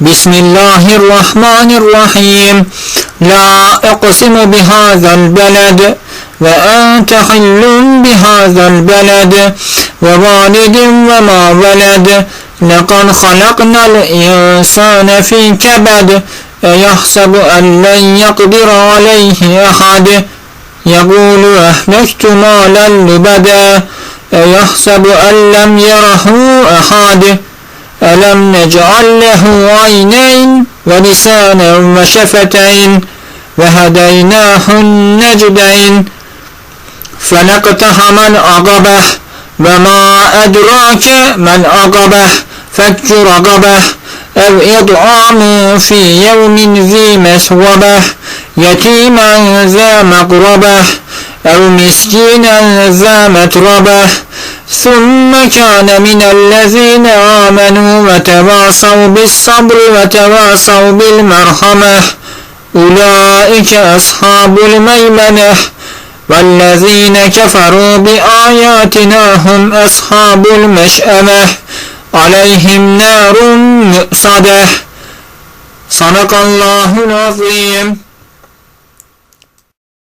بسم الله الرحمن الرحيم لا أقسم بهذا البلد وأنت حل بهذا البلد ووالد وما ولد لقد خلقنا الإنسان في كبد أيحسب أن لن يقدر عليه أحد يقول أهلكت مالا لبدا أيحسب أن لم يره أحد ألم نجعل له عينين ولسانا وشفتين وهديناه النجدين فلاقتحم العقبة وما أدراك ما العقبة فك رقبة أو إطعام في يوم ذي مسغبة يتيما ذا مقربة أو مسكينا ذا متربة ثم كان من الذين آمنوا وتواصوا بالصبر وتواصوا بالمرحمة أولئك أصحاب الميمنة والذين كفروا بآياتنا هم أصحاب المشأمة عليهم نار مؤصدة صدق الله العظيم.